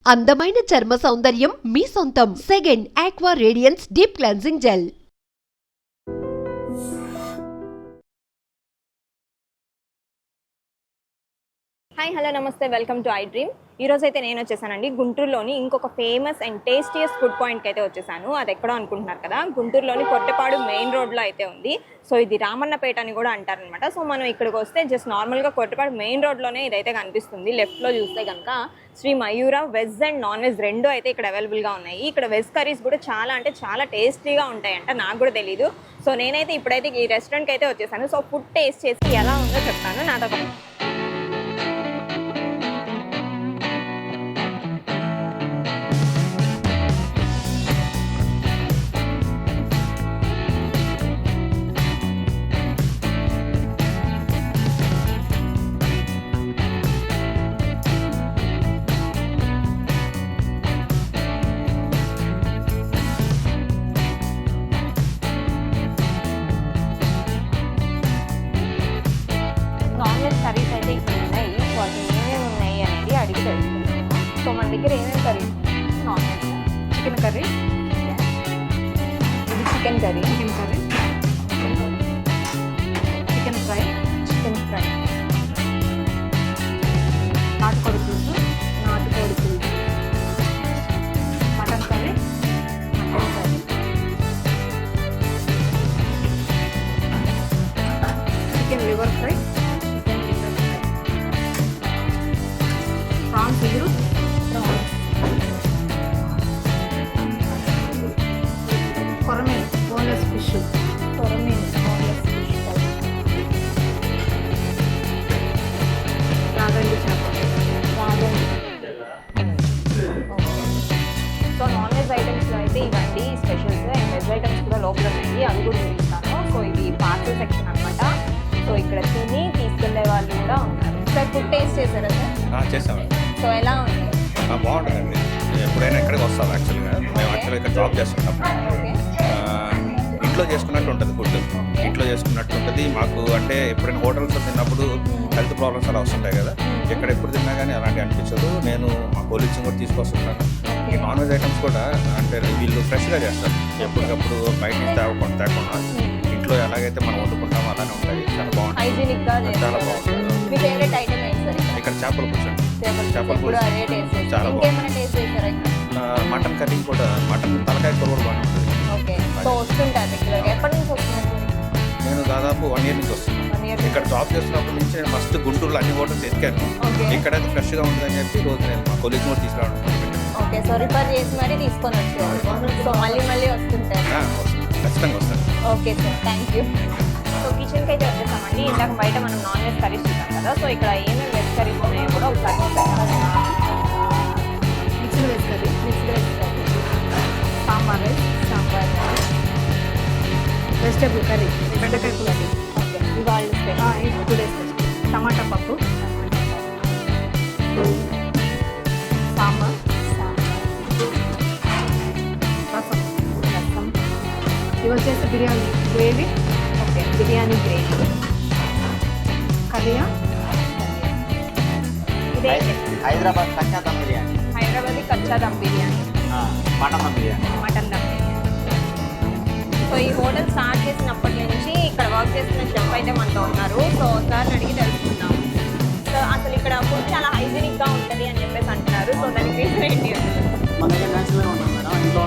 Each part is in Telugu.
అందమైన చర్మ సౌందర్యం మీ సొంతం. Second aqua radiance deep cleansing gel. Hi hello నమస్తే, వెల్కమ్ టు ఐ డ్రీమ్. ఈరోజు అయితే నేను వచ్చేసానండి గుంటూరులోని ఇంకొక ఫేమస్ అండ్ టేస్టియస్ట్ ఫుడ్ పాయింట్కి అయితే వచ్చేసాను. అది ఎక్కడో అనుకుంటున్నారు కదా, గుంటూరులోని కొట్టపాడు మెయిన్ రోడ్లో అయితే ఉంది. సో ఇది రామన్నపేట అని కూడా అంటారనమాట. సో మనం ఇక్కడికి వస్తే జస్ట్ నార్మల్గా కొట్టపాడు మెయిన్ రోడ్లోనే ఇదైతే కనిపిస్తుంది. లెఫ్ట్లో చూస్తే కనుక శ్రీ మయూర వెజ్ అండ్ నాన్ వెజ్ రెండు అయితే ఇక్కడ అవైలబుల్గా ఉన్నాయి. ఇక్కడ వెజ్ కర్రీస్ కూడా చాలా అంటే చాలా టేస్టీగా ఉంటాయంట, నాకు కూడా తెలీదు. సో నేనైతే ఇప్పుడైతే ఈ రెస్టారెంట్కి అయితే వచ్చేసాను. సో ఫుడ్ టేస్ట్ చేసి ఎలా ఉందో చెప్తాను. నాతో నాన్ వెజ్ కర్రీస్ అయితే ఇక్కడ ఉన్నాయి. సో అది ఏమేమి ఉన్నాయి అనేది అడిగి తెలుసుకుంటాము. సో మన దగ్గర ఏమేమి curries? Non veg chicken curry, ఇది చికెన్ కర్రీ, చికెన్ ఫ్రై, నాటుకోడి పులుసు, mutton curry, chicken liver fry, prawns ఎగురు, కొరమీన్ బోన్లెస్ ఫిష్, రాగండి చేప. సో నాన్ వెజ్ ఐటమ్స్లో అయితే ఇవన్నీ స్పెషల్స్, అండ్ వెజ్ ఐటమ్స్ కూడా లోపల ఉన్నాయి, అవి కూడా చూపిస్తాను. సో ఇది పార్సల్ సెక్షన్ అనమాట. సో ఇక్కడ తిని తీసుకెళ్లే వాళ్ళు కూడా ఉన్నారు. సార్ ఫుడ్ టేస్ట్ చేశారా సార్? చేసామండి. సో ఎలా ఉంది? బాగుంటుందండి. ఎప్పుడైనా ఎక్కడికి వస్తాం యాక్చువల్గా. మేము యాక్చువల్గా ఇక్కడ జాబ్ చేస్తుంటాం. ఇంట్లో చేసుకున్నట్టు ఉంటుంది ఫుడ్, ఇంట్లో చేసుకున్నట్టు ఉంటుంది మాకు. అంటే ఎప్పుడైనా హోటల్స్లో తిన్నప్పుడు హెల్త్ ప్రాబ్లమ్స్ అలా వస్తుంటాయి కదా, ఇక్కడ ఎప్పుడు తిన్నా కానీ అలాంటి అనిపించదు. నేను మా కొలీగ్స్ని కూడా తీసుకొస్తుంటాను. ఈ నాన్ వెజ్ ఐటమ్స్ కూడా అంటే వీళ్ళు ఫ్రెష్గా చేస్తారు, ఎప్పటికప్పుడు బయట నుంచి తేకుండా ఇంట్లో ఎలాగైతే మనం వండుకుంటామో అలానే ఉంటాయి. చాలా బాగుంటుంది, చాలా బాగుంటుంది. ఇక్కడ చేపల పులుసు, చేపల పులుసు చాలా బాగుంటుంది. మటన్ కర్రీ కూడా, మటన్ తలకాయ కూర కూడా బాగుంటుంది. నేను దాదాపు 1 year నుంచి వస్తున్నాను. ఇక్కడ జాబ్ చేస్తున్నప్పటి నుంచి నేను ఫస్ట్ గుంటూరులో అన్ని హోటల్స్ ఎక్కాను. ఇక్కడైతే ఫ్రెష్గా ఉంటుందని చెప్పి రోజు నేను మా కొలీగ్స్ కూడా తీసుకురావడం. సో రిపేర్ చేసి మరీ తీసుకొని వచ్చాను. సో మళ్ళీ వస్తుంటాను. ఖచ్చితంగా వస్తాను. Okay sir, thank you. So కిచెన్కి అయితే వచ్చేసామండి. ఇందాక బయట మనం నాన్ వెజ్ కర్రీస్ చూసాం కదా, సో ఇక్కడ ఏమేమి వెజ్ కర్రీస్ ఉన్నాయో కూడా ఒకసారి mixed veg curry, sambar rice, vegetable curry, బెండకాయ పులుసు, ఇవాళ స్పెషల్, టుడే స్పెషల్, టమాటా పప్పు, సాంబార్, రసం, ఇవి వచ్చేసి బిర్యానీ గ్రేవీ, బిర్యానీ గ్రేవీ, కర్రీయా, ఇదే హైదరాబాద్ కచ్చా దమ్ బిర్యానీ, హైదరాబాదీ కచ్చా దమ్ బిర్యానీ, మటన్ దమ్ బిర్యానీ. సో ఈ హోటల్ స్టార్ట్ చేసినప్పటి నుంచి ఇక్కడ వర్క్ చేస్తున్న షెఫ్ అయితే మనతో ఉన్నారు. సో ఒకసారి అడిగి తెలుసుకుందాం. సో అసలు ఇక్కడ ఫుడ్ చాలా హైజీనిక్గా ఉంటుంది అని చెప్పేసి అంటున్నారు. సో దానికి రీజన్ ఏంటి? మన దగ్గర న్యాచురల్గా ఉంటుంది మేడం, ఇంట్లో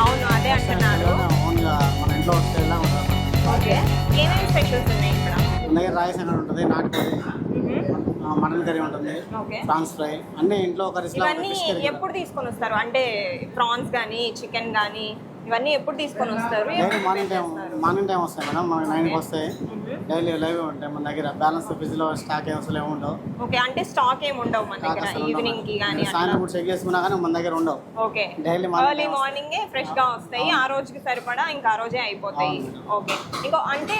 అవును, అదే అంటున్నారు. ఓన్గా మన ఇంట్లో స్టైల్లా ఉంటుంది. ఓకే, ఏమేమి స్పెషల్స్ ఉన్నాయి ఇక్కడ? మన దగ్గర రైస్ అనేది ఉంటుంది, నాటుకోడి, మటన్ కర్రీ ఉంటుంది, ప్రాన్స్ ఫ్రై, అన్నీ ఇంట్లో కర్రీస్. ఇవన్నీ ఎప్పుడు తీసుకొని వస్తారు? అంటే ప్రాన్స్ కానీ చికెన్ కానీ ఇవన్నీ ఎప్పుడు తీసుకొని వస్తారు? మార్నింగ్ టైం వస్తాయి మేడం, మనకి 9కి వస్తాయి. డైలీ లైవ్ ఉంటాయి మన దగ్గర. బ్యాలెన్స్ ఫ్రిడ్జ్లో స్టాక్ అసలు ఏమి ఉండవు. ఓకే, అంటే స్టాక్ ఏమి ఉండవు మన దగ్గర. ఈవినింగ్ కి కానీ సాయంత్రం కూడా చెక్ చేసుకున్నా కానీ మన దగ్గర ఉండవు. ఓకే, డైలీ ఎర్లీ మార్నింగే ఫ్రెష్ గా వస్తాయి. ఆ రోజుకి సరిపడా ఇంకా ఆ రోజే అయిపోతాయి. ఓకే, ఇంకో అంటే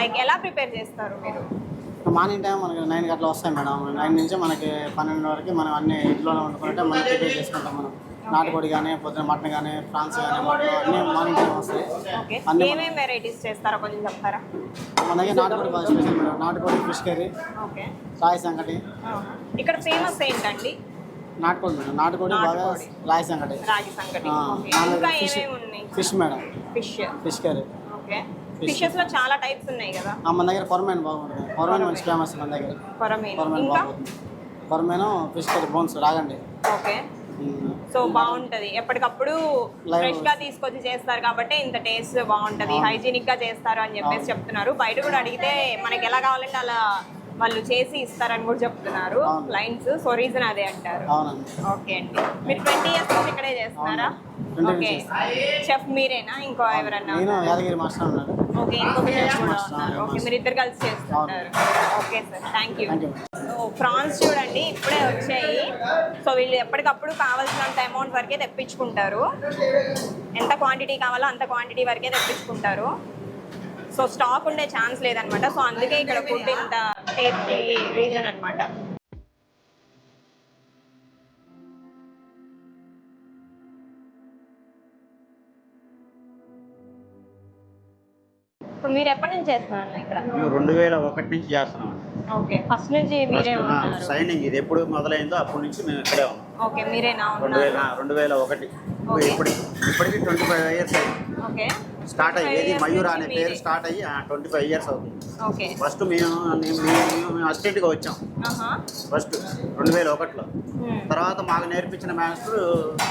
లైక్ ఎలా ప్రిపేర్ చేస్తారు మీరు? మార్నింగ్ టైం మనకి 9కి అట్లా వస్తాయి మేడం. 9 నుంచి మనకి 12 వరకు మనం అన్ని ఇంట్లోనే వండుకుంటే మనం ప్రిపేర్ చేసుకుంటాం. మనం నాటుకోడి కానీ, పొద్దున మటన్ కానీ, ప్రాన్స్ కానీ, అన్నీ మార్నింగ్ టైం వస్తాయి. ఏమేమి వెరైటీస్ చేస్తారో కొంచెం చెప్తారా? మన దగ్గర నాటుకోడి స్పెషల్ మేడం. నాటుకోడి, ఫిష్ కర్రీ, రాయి సంగటి. ఇక్కడ ఫేమస్ ఏంటండి? నాటుకోడి మేడం, నాటుకోడి బాగా రాయి సంగటి, రాగి సంగటి. ఓకే. నాలుగు ఇంకా ఫిష్ ఏమేమి ఉన్నాయి? Fish madam, fish. Fish curry. Okay. Fishes లో చాలా టైప్స్ ఉన్నాయి కదా. మన దగ్గర కొరమేను బాగుంటుంది, కొరమేను మంచి ఫేమస్ మన దగ్గర. కొరమీను. కొరమేను ఇంకా బాగుంటుంది, కొరమేను ఫిష్ కర్రీ బోన్స్ రాగండి. ఓకే. సో బాగుంటది, ఎప్పటికప్పుడు ఫ్రెష్ గా తీసుకొచ్చి చేస్తారు కాబట్టి ఇంత టేస్ట్ బాగుంటది, హైజీనిక్ గా చేస్తారు అని చెప్పేసి చెప్తున్నారు. బయట కూడా అడిగితే మనకి ఎలా కావాలంటే అలా వాళ్ళు చేసి ఇస్తారని కూడా చెప్తున్నారు క్లయింట్స్. సో రీజన్ అదే అంటారు. అవునండి. ఓకే అండి. మీరు 20 years నుంచి ఇక్కడే చేస్తున్నారా? ఓకే. చెఫ్ మీరేనా, ఇంకో ఎవరన్నా? నేను యాదగిరి మాస్టర్ ఉన్నాను. ఓకే, ఇంకొక చెఫ్ కూడా ఉన్నారు. ఓకే, మీరు ఇద్దరు కలిసి చేస్తుంటారు. Okay sir, thank you. Prawns చూడండి ఇప్పుడే వచ్చాయి. సో వీళ్ళు ఎప్పటికప్పుడు కావాల్సినంత అమౌంట్ వరకే తెప్పించుకుంటారు, ఎంత క్వాంటిటీ కావాలో అంత క్వాంటిటీ వరకే తెప్పించుకుంటారు. సో స్టాక్ ఉండే ఛాన్స్ లేదనమాట. సో అందుకే ఇక్కడ ఫుడ్ ఇంత టేస్టీ రీజన్ అనమాట. మీరు ఎప్పటి నుంచి చేస్తున్నారు ఇక్కడ? మేము 2001 నుంచి చేస్తున్నాం. ఓకే, ఫస్ట్ నుంచి మీరే ఉన్నారు. సైనింగ్ ఇది ఎప్పుడు మొదలైందో అప్పటి నుంచి మేము ఇక్కడే ఉన్నాం. ఓకే, మీరేనా? 2001 ఇప్పటికి 25 ఇయర్స్ అయింది. ఓకే, స్టార్ట్ అయ్యి ఏది మయూర అనే పేరు స్టార్ట్ అయ్యి 25 ఇయర్స్ అవుతుంది. ఓకే. ఫస్ట్ మేము అసిస్టెంట్గా వచ్చాం ఫస్ట్ 2001లో. తర్వాత మాకు నేర్పించిన మాస్టర్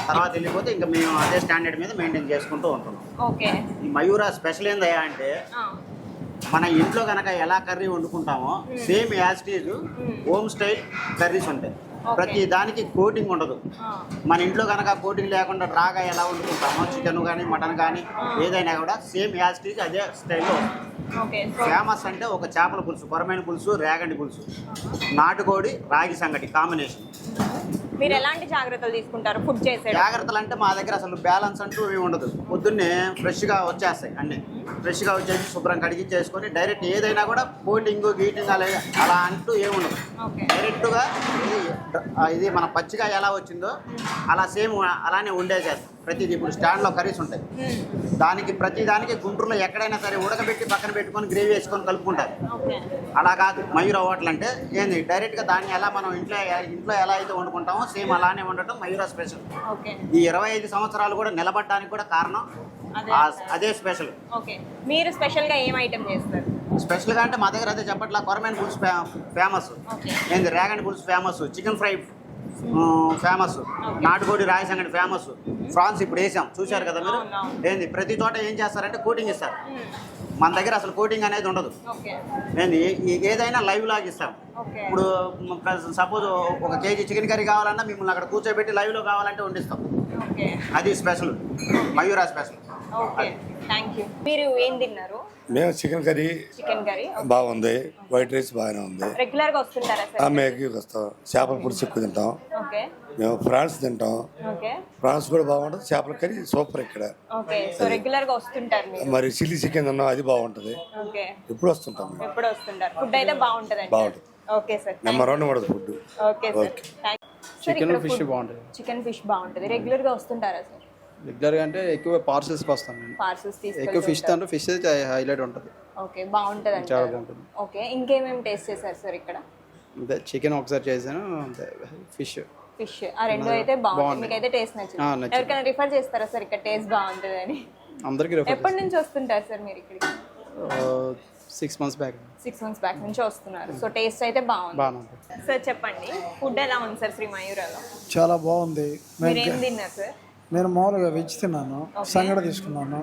తర్వాత వెళ్ళిపోతే ఇంకా మేము అదే స్టాండర్డ్ మీద మెయింటైన్ చేసుకుంటూ ఉంటున్నాం. ఓకే. ఈ మయూర స్పెషల్ ఏందయ్యా అంటే మన ఇంట్లో కనుక ఎలా కర్రీ వండుకుంటామో same as these home style curries ఉంటాయి. ప్రతి దానికి కోటింగ్ ఉండదు. మన ఇంట్లో కనుక కోటింగ్ లేకుండా డ్రాగా ఎలా వండుకుంటామో చికెన్ కానీ మటన్ కానీ ఏదైనా కూడా సేమ్ యాస్టీజ్ అదే స్టైల్లో. ఫేమస్ అంటే ఒక చేపల పులుసు, కొరమైన పులుసు, రేగండి పులుసు, నాటుకోడి, రాగి సంగటి కాంబినేషన్. మీరు ఎలాంటి జాగ్రత్తలు తీసుకుంటారు ఫుడ్ చేసే? జాగ్రత్తలు అంటే మా దగ్గర అసలు బ్యాలెన్స్ అంటూ ఏమి ఉండదు. పొద్దున్నే ఫ్రెష్గా వచ్చేస్తాయి అన్నీ. ఫ్రెష్గా వచ్చేసి శుభ్రం కడిగిచ్చేసుకొని డైరెక్ట్ ఏదైనా కూడా కోటింగ్ గీటింగ్ అలా అంటూ ఏమి ఉండదు. డైరెక్ట్గా ఇది మన పచ్చిగా ఎలా వచ్చిందో అలా సేమ్ అలానే వండేసేస్తాం. ప్రతిదీ ఇప్పుడు స్టాండ్లో కర్రీస్ ఉంటాయి, ప్రతిదానికి గుంటూరులో ఎక్కడైనా సరే ఉడకబెట్టి పక్కన పెట్టుకొని గ్రేవీ వేసుకొని కలుపుకుంటారు. అలా కాదు మయూర హోటల్ అంటే ఏంది డైరెక్ట్గా దాన్ని ఎలా మనం ఇంట్లో ఎలా అయితే వండుకుంటామో సేమ్ అలానే వండటం మయూర స్పెషల్. ఈ 25 సంవత్సరాలు కూడా నిలబడడానికి కూడా కారణం అదే స్పెషల్. ఓకే, మీరు స్పెషల్గా ఏం ఐటమ్ చేస్తారు? స్పెషల్గా అంటే మా దగ్గర అదే చెప్పట్లా కొరమైన పులుసు ఫేమస్, ఏంది రేగండి పులుసు ఫేమస్, చికెన్ ఫ్రై ఫేమస్, నాటుకోడి రాయి సంగటి ఫేమస్, ఫ్రాన్స్ ఇప్పుడు వేసాం చూశారు కదా మీరు. ఏంది ప్రతి చోట ఏం చేస్తారంటే కోటింగ్ ఇస్తారు. మన దగ్గర అసలు కోటింగ్ అనేది ఉండదు. ఏంది ఏదైనా లైవ్ లాగా ఇస్తాం. ఇప్పుడు సపోజ్ 1 కేజీ చికెన్ కర్రీ కావాలన్నా మిమ్మల్ని అక్కడ కూర్చోబెట్టి లైవ్లో కావాలంటే వండిస్తాం. అది స్పెషల్, మయూరా స్పెషల్. మీరు ఏం తిన్నారు? మేము చికెన్ కర్రీ బాగుంది, వైట్ రైస్ బాగానే ఉంది. రెగ్యులర్ గా వస్తుంటారా? మేకి వస్తాం, చేపల పులుసు ఎక్కువ తింటాం. మేము ఫ్రాన్స్ తింటాం, ఫ్రాన్స్ కూడా బాగుంటుంది. చేపల కర్రీ సూపర్ ఇక్కడ. రెగ్యులర్ గా వస్తుంటారు. మరి చిల్లీ చికెన్ తిన్నాం, అది బాగుంటది. ఎప్పుడు వస్తుంటాం. ఫుడ్ అయితే బాగుంటది. ఓకే సార్, నెంబర్ 1 ఉండదు food. Okay sir, chicken fish బాగుంటుంది. చికెన్ ఫిష్ బాగుంటుంది. రెగ్యులర్ గా వస్తుంటారా సార్? రెగ్యులర్ గా అంటే ఎక్కువ పార్సల్స్కి వస్తాం. ఎక్కువ ఫిష్ తో ఫిష్ అయితే హైలైట్ ఉంటుంది. ఓకే, బాగుంటుంది. చాలా బాగుంటుంది. ఓకే, ఇంకేమేమి టేస్ట్ చేశారు సార్ ఇక్కడ? అంతే, చికెన్ ఒకసారి చేశాను, అంతే. ఫిష్ ఆ రెండు అయితే బాగుంది. మీకు అయితే టేస్ట్ నచ్చింది? ఎవరికైనా రిఫర్ చేస్తారా సార్ ఇక్కడ టేస్ట్ బాగుంటుంది అని? అందరికి రిఫర్. ఎప్పటి నుంచి వస్తుంటారు సార్ మీరు ఇక్కడికి? 6 months బ్యాక్. 6 months బ్యాక్ నుంచి వస్తున్నారు. సో టేస్ట్ అయితే బాగుంది. సార్ చెప్పండి, ఫుడ్ ఎలా ఉంది సార్ శ్రీ మయూరాలో? చాలా బాగుంది. మీరు ఏం తిన్నారు సార్? నేను మామూలుగా వెజ్ తిన్నాను, సంగడ తీసుకున్నాను,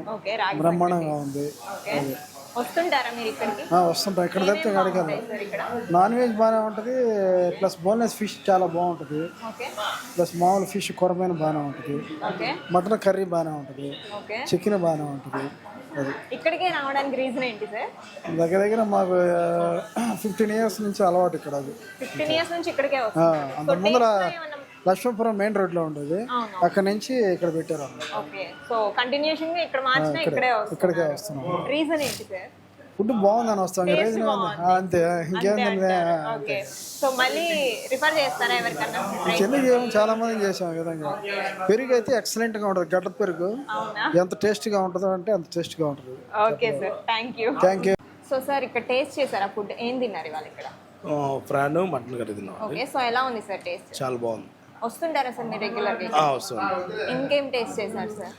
బ్రహ్మాండంగా ఉంది. వస్తుంటారా మీరు ఇక్కడికి? వస్తుంటా, ఇక్కడ తప్పితే అడగాలి. నాన్ వెజ్ బాగానే ఉంటుంది, ప్లస్ బోన్లెస్ ఫిష్ చాలా బాగుంటుంది, ప్లస్ మామూలు ఫిష్ కొరమైన బాగానే ఉంటుంది, మటన్ కర్రీ బాగానే ఉంటుంది, చికెన్ బాగానే ఉంటుంది. అది ఇక్కడికే రావడానికి రీజన్ ఏంటి సార్? దగ్గర మాకు 15 years నుంచి అలవాటు ఇక్కడ. అది 15 years నుంచి ఇక్కడికే అంత ముందర లక్ష్మీపురం మెయిన్ రోడ్ లో ఉండేది, అక్కడ నుంచి ఇక్కడ పెట్టారు. ఇక్కడికే వస్తున్నాం. ఫుడ్ బాగుందని వస్తాం, రీజన్ అంతే, ఇంకేందంటే. చెన్నైకి చాలా మంది చేసాం ఈ విధంగా. పెరుగు అయితే ఎక్సలెంట్ గా ఉంటుంది, గడ్డ పెరుగు ఎంత టేస్టీగా ఉంటుందో అంటే అంత టేస్టీగా ఉంటుంది. Thank you. సో సార్ ఇక్కడ టేస్ట్ చేశారా ఫుడ్? ఏం తిన్నారు ఇవాళ ఇక్కడ? ప్రాన్ మటన్ కర్రీ తిన్నాం. ఓకే, సో ఎలా ఉంది సార్ టేస్ట్? చాలా బాగుంది. వస్తుంటారా సార్ మీరు రెగ్యులర్గా? వస్తుంది. ఇంకేం టేస్ట్ చేశారు సార్?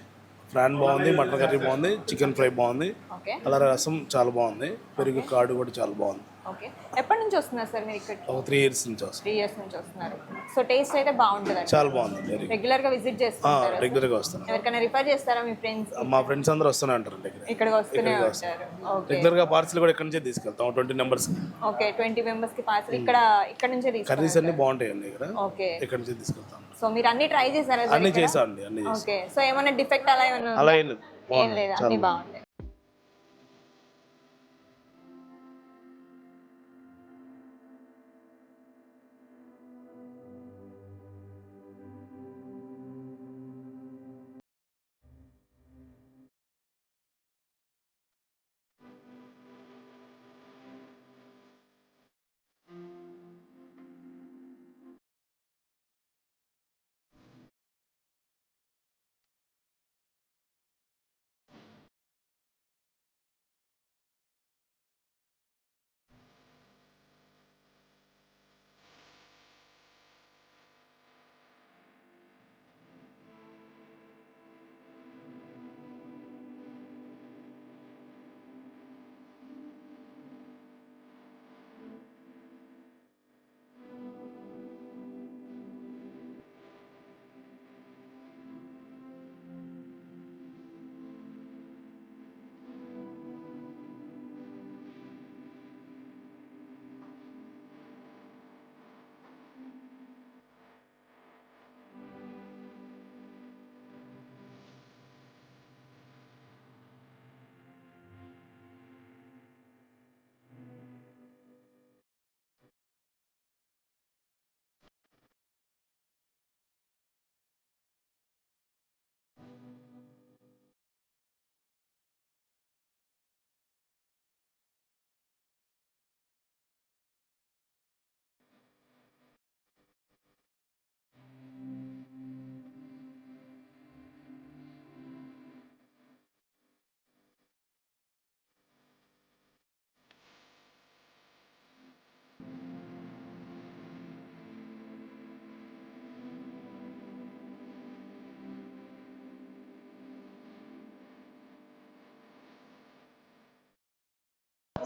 ప్రాన్ బాగుంది, మటన్ కర్రీ బాగుంది, చికెన్ ఫ్రై బాగుంది, ఓకే అలా రసం చాలా బాగుంది, పెరుగు కార్డు కూడా చాలా బాగుంది. ఓకే. ఎప్పటి నుంచి వస్తున్నారు సార్ మీరు ఇక్కడ? ఒక 3 years నుంచి వస్తుంది. 3 years నుంచి వస్తున్నారు. సో టేస్ట్ అయితే బాగుంటుంది, చాలా బాగుంది. రెగ్యులర్ గా విజిట్ చేస్తారా? రెగ్యులర్గా వస్తాను. ఎవరికైనా రిఫర్ చేస్తారా మీ ఫ్రెండ్స్? మా ఫ్రెండ్స్ అందరూ వస్తూనే ఉంటారు. ఇక్కడికి వస్తూనే ఉంటారు. ఓకే. రెగ్యులర్గా పార్సల్ కూడా ఇక్కడ నుంచే తీసుకెళ్తాం 20 members. ఓకే, 20 members కి పార్సల్ ఇక్కడ నుంచే తీసుకెళ్తారు. కర్రీస్ అన్ని బాగుంటాయండి ఇక్కడ. ఓకే, ఇక్కడ నుంచే తీసుకెళ్తాం. సో మీరు అన్ని ట్రై చేశారా? అన్ని చేసామండి, అన్ని చేసాం. ఓకే. సో ఏమైనా డిఫెక్ట్ అలా ఏమైనా? అలా ఏం లేదు, ఏం లేదు, అన్ని బాగుంది.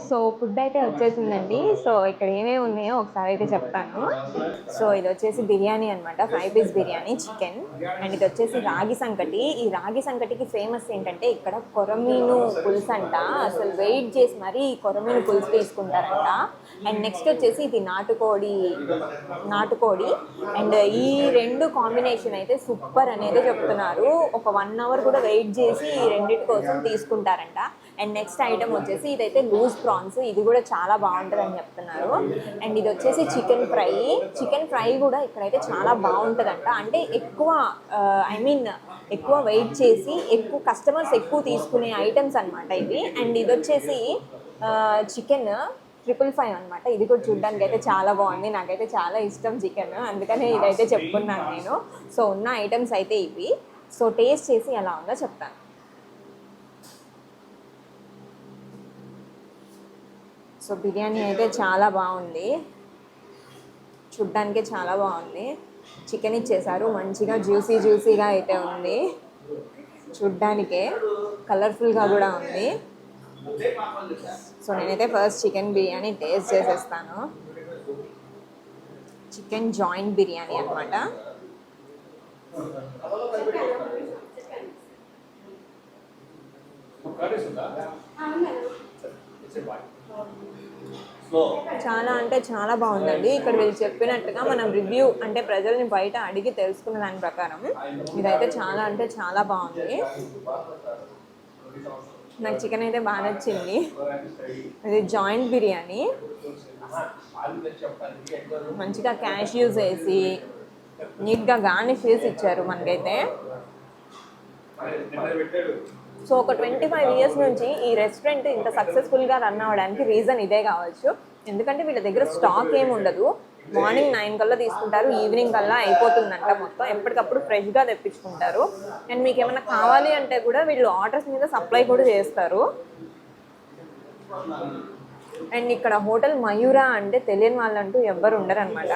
సో ఫుడ్ అయితే వచ్చేసిందండి. సో ఇక్కడ ఏమేమి ఉన్నాయో ఒకసారి అయితే చెప్తాను. సో ఇది వచ్చేసి బిర్యానీ అనమాట, 5 piece బిర్యానీ చికెన్. అండ్ ఇది వచ్చేసి రాగి సంకటి. ఈ రాగి సంకటికి ఫేమస్ ఏంటంటే ఇక్కడ కొరమీను పులుసు అంట. అసలు వెయిట్ చేసి మరీ ఈ కొరమీను పులుసు తీసుకుంటారంట. అండ్ నెక్స్ట్ వచ్చేసి ఇది నాటుకోడి. అండ్ ఈ 2 కాంబినేషన్ అయితే సూపర్ అనేది చెప్తున్నారు. ఒక 1 hour కూడా వెయిట్ చేసి ఈ రెండింటి కోసం తీసుకుంటారంట. అండ్ నెక్స్ట్ ఐటమ్ వచ్చేసి ఇదైతే లూజ్ ప్రాన్స్, ఇది కూడా చాలా బాగుంటుంది అని చెప్తున్నారు. అండ్ ఇది వచ్చేసి చికెన్ ఫ్రై కూడా ఇక్కడైతే చాలా బాగుంటుందంట. అంటే ఎక్కువ ఎక్కువ వెయిట్ చేసి ఎక్కువ కస్టమర్స్ ఎక్కువ తీసుకునే ఐటమ్స్ అనమాట ఇవి. అండ్ ఇది వచ్చేసి చికెన్ 555 అనమాట. ఇది కూడా చూడడానికి అయితే చాలా బాగుంది, నాకైతే చాలా ఇష్టం చికెన్, అందుకనే ఇదైతే చెప్పుకున్నాను నేను. సో ఉన్న ఐటమ్స్ అయితే ఇవి. సో టేస్ట్ చేసి ఎలా ఉందో చెప్తాను. సో బిర్యానీ అయితే చాలా బాగుంది, చూడ్డానికే చాలా బాగుంది. చికెన్ ఇచ్చేసారు, మంచిగా జ్యూసీగా అయితే ఉంది, చూడ్డానికే కలర్ఫుల్గా కూడా ఉంది. సో నేనైతే ఫస్ట్ చికెన్ బిర్యానీ టేస్ట్ చేసేస్తాను. చికెన్ జాయింట్ బిర్యానీ అనమాట. చాలా అంటే చాలా బాగుందండి. ఇక్కడ వీళ్ళు చెప్పినట్టుగా మనం రివ్యూ అంటే ప్రజల్ని బయట అడిగి తెలుసుకున్న దాని ప్రకారం ఇదైతే చాలా అంటే చాలా బాగుంది. నాకు చికెన్ అయితే బాగా నచ్చింది. ఇది జాయింట్ బిర్యానీ, మంచిగా క్యాష్యూస్ వేసి నీట్గా గార్నిష్ చేసి ఇచ్చారు మనకైతే. సో ఒక 25 years నుంచి ఈ రెస్టారెంట్ ఇంత సక్సెస్ఫుల్గా రన్ అవ్వడానికి రీజన్ ఇదే కావచ్చు. ఎందుకంటే వీళ్ళ దగ్గర స్టాక్ ఏమి ఉండదు. మార్నింగ్ 9 కల్లా తీసుకుంటారు, ఈవినింగ్ కల్లా అయిపోతుందంట మొత్తం. ఎప్పటికప్పుడు ఫ్రెష్గా తెప్పించుకుంటారు. అండ్ మీకు ఏమైనా కావాలి అంటే కూడా వీళ్ళు ఆర్డర్స్ మీద సప్లై కూడా చేస్తారు. అండ్ ఇక్కడ హోటల్ మయూరా అంటే తెలియని వాళ్ళంటూ ఎవ్వరు ఉండరు అనమాట.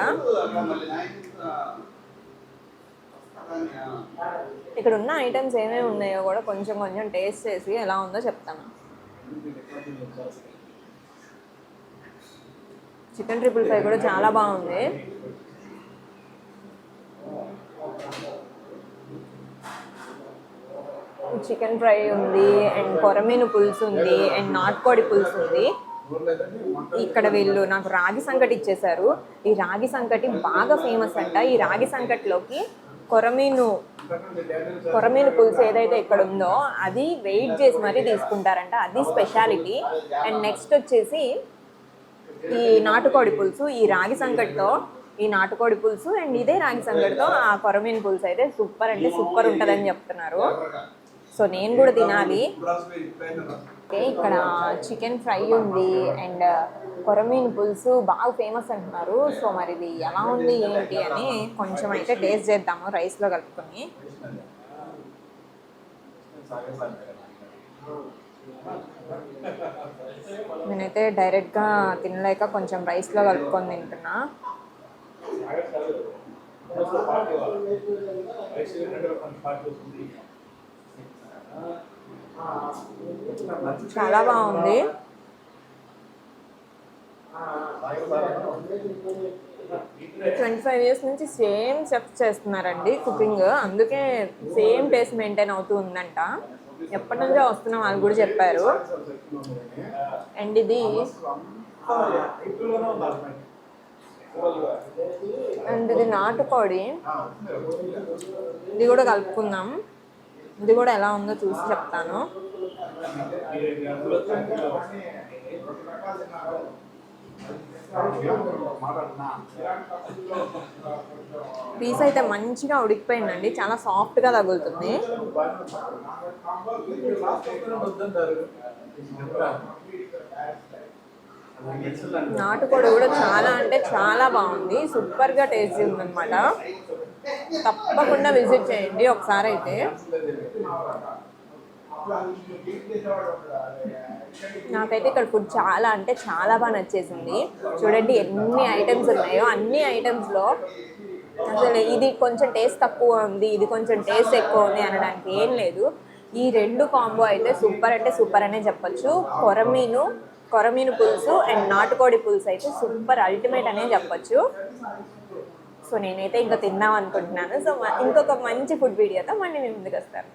ఇక్కడ ఉన్న ఐటమ్స్ ఏమేమి ఉన్నాయో కూడా కొంచెం కొంచెం టేస్ట్ చేసి ఎలా ఉందో చెప్తాను. చికెన్ ట్రిపుల్ ఫ్రై కూడా చాలా బాగుంది. చికెన్ ఫ్రై ఉంది అండ్ కొరమీను పులుసు ఉంది అండ్ నాటుకోడి పులుసు ఉంది. ఇక్కడ వీళ్ళు నాకు రాగి సంకటి ఇచ్చేసారు. ఈ రాగి సంకటి బాగా ఫేమస్ అంట. ఈ రాగి సంకటిలోకి కొరమీను పులుసు ఏదైతే ఇక్కడ ఉందో అది వెయిట్ చేసి మరీ తీసుకుంటారంట, అది స్పెషాలిటీ. అండ్ నెక్స్ట్ వచ్చేసి ఈ నాటుకోడి పులుసు. ఈ రాగి సంకటితో ఈ నాటుకోడి పులుసు అండ్ ఇదే రాగి సంకటితో ఆ కొరమీను పులుసు అయితే సూపర్ అంటే సూపర్ ఉంటుందని చెప్తున్నారు. సో నేను కూడా తినాలి. ఓకే, ఇక్కడ చికెన్ ఫ్రై ఉంది అండ్ కొరమీను పులుసు బాగా ఫేమస్ అంటున్నారు. సో మరి ఇది ఎలా ఉంది ఏంటి అని కొంచెం అయితే టేస్ట్ చేద్దాము రైస్లో కలుపుకొని. నేనైతే డైరెక్ట్గా తినలేక కొంచెం రైస్లో కలుపుకొని తింటున్నా. చాలా బాగుంది. ట్వంటీ 25 years నుంచి సేమ్ చెఫ్ చేస్తున్నారండి కుకింగ్, అందుకే సేమ్ టేస్ట్ మెయింటైన్ అవుతూ ఉందంట. ఎప్పటి నుంచో వస్తున్న వాళ్ళు కూడా చెప్పారు. అండ్ ఇది నాటుకోడి, ఇది కూడా కలుపుకుందాం. ఇది కూడా ఎలా ఉందో చూసి చెప్తాను. పీస్ అయితే మంచిగా ఉడికిపోయిందండి, చాలా సాఫ్ట్గా తగులుతుంది. నాటుకోడి కూడా చాలా అంటే చాలా బాగుంది, సూపర్గా టేస్టీ ఉందన్నమాట. తప్పకుండా విజిట్ చేయండి ఒకసారి అయితే. నాకైతే ఇక్కడ ఫుడ్ చాలా అంటే చాలా బాగా నచ్చేసింది. చూడండి ఎన్ని ఐటమ్స్ ఉన్నాయో, అన్ని ఐటమ్స్లో అసలు ఇది కొంచెం టేస్ట్ తక్కువ ఉంది, ఇది కొంచెం టేస్ట్ ఎక్కువ ఉంది అనడానికి ఏం లేదు. ఈ రెండు కాంబో అయితే సూపర్ అంటే సూపర్ అనే చెప్పచ్చు. కొరమీను పులుసు అండ్ నాటుకోడి పులుసు అయితే సూపర్ అల్టిమేట్ అనే చెప్పచ్చు. సో నేనైతే ఇంకా తిందాం అనుకుంటున్నాను. సో ఇంకొక మంచి ఫుడ్ వీడియోతో మళ్ళీ నేను ముందుకు వస్తాను.